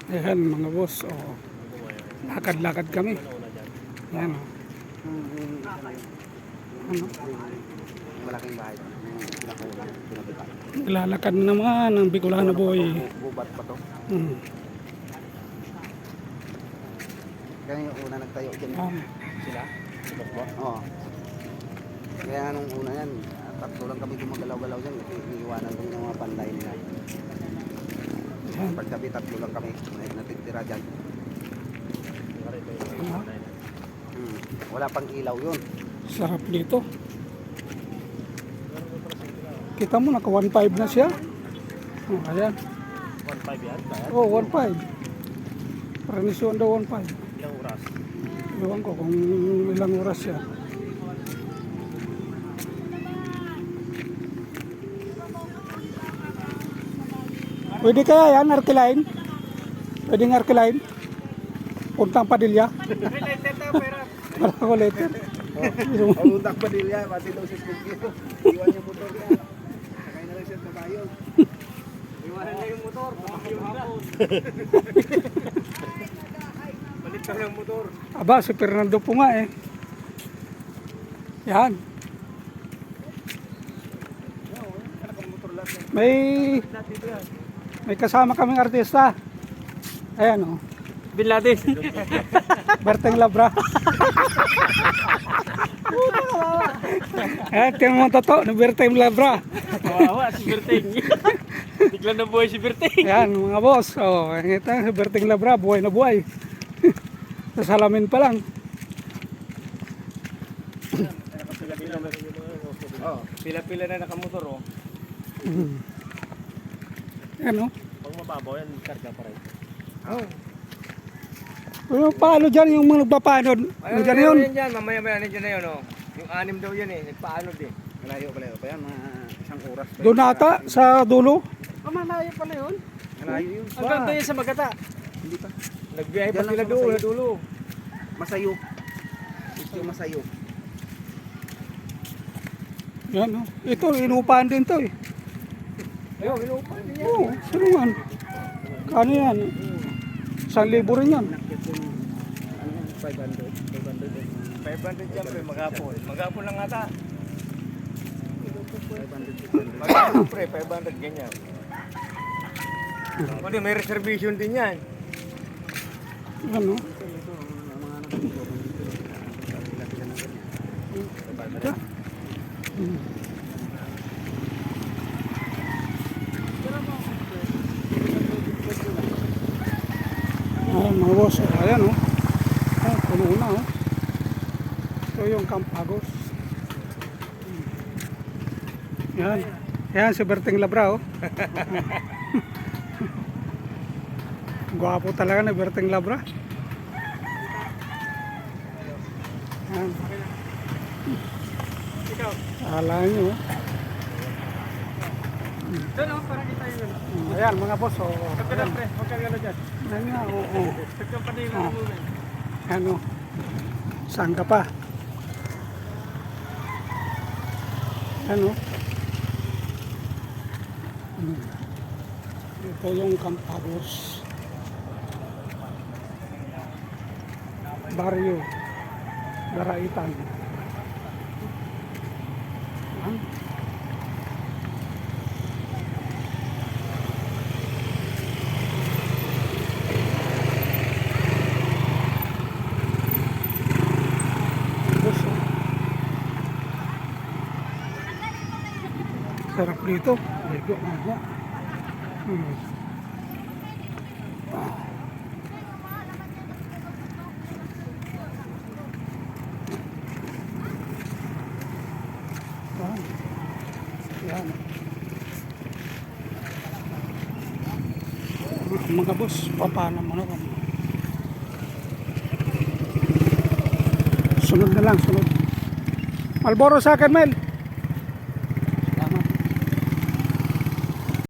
Ayan mga boss, oh. Lakad-lakad kami. Ayan, oh. Ano? Malaking bahay. Lalakad naman ang Bicolano boy. Gubat pa to. Kaya yung una nagtayo dyan sila. Oo. Kaya nga nung una yan, tatlo lang kami gumagalaw-galaw dyan. Iiwanan kami ng mga panday nila. Pagsabi tatlo lang kami natitira dyan. Wala pang ilaw yun. Sarap dito. Kita mo, naka 1.5 na siya. Oh, ayan. 1.5 yan? Oh, 1.5. Pranisyon daw 1.5. Ilang oras? Ewan ko kung ilang oras siya. Pwede kaya yan, Arkeline? Pwede ng Arkeline? Puntang Padilla? Para ko later. Pag-untak pa nila, pati daw si Skugyo. Iwan yung motor niya. Sakay na lang siya sa kayo. Iwanan na yung motor. Yung hapon. Balik ka ng motor. Aba, si Fernando po nga eh. Yan. May kasama kaming artista. Ayan o. Oh. Bin Laden. Berteng Labra. Ayan, tingnan mo totoo na Berteng Labra. Kawawa si Berteng. Bigla na buhay si Berteng. Ayan mga boss. Oh, ito si Berteng Labra, buhay na buhay. Sa salamin pa lang. Oh, pila-pila na nakamotor oh. Ayan o. Pag mababaw yan, karga pa rin. Oh. Ano, paano dyan yung mga nagpapanod? Nandiyan yun? Yan, mamaya-maya nandiyan na yun oh. Yung 6 daw yan eh, nagpaanod eh. Malayo pa yan, mga isang oras pa. Doon ata, sa dulo. Malayo pala yun. Malayo yun. Ang ganda yun sa Magata. Hindi pa. Nagbiyahe pa Diyan sila lang sa doon, Masayo. dulo. Masayo. Gusto masayo. Yan o. Ito, inupahan din to eh. Ayun, inuupan din yan. Oo, sino yan? Kano yan? 1,000 rin yan. Nakit yung, 500 500 dyan pre, maghapon. Maghapon lang ata. 500. Maghapon pre, 500 ganyan. Kundi may reservation din yan. Ano? Ayan mga boss, ayan o. Ayan, puno na o. Ito yung Campagos. Yan. Yan si Berteng Labra o. Gwapo talaga na Berteng Labra. Yan. Kala nyo. Doon o, para kita yun. Ayan mga boss o. Pagkala pre, pagkala dyan. Ayan nga, oo. Pagkala pa nila Oh. muna. Ano? Saan ka pa? Ano? Ito yung Campagos. Barrio. Daraitan. Yan. Sarap dito. Ligo ako. Yan. Mga boss, paano mo na kami? Sunod na lang, sunod. Malboro sa akin, Mel.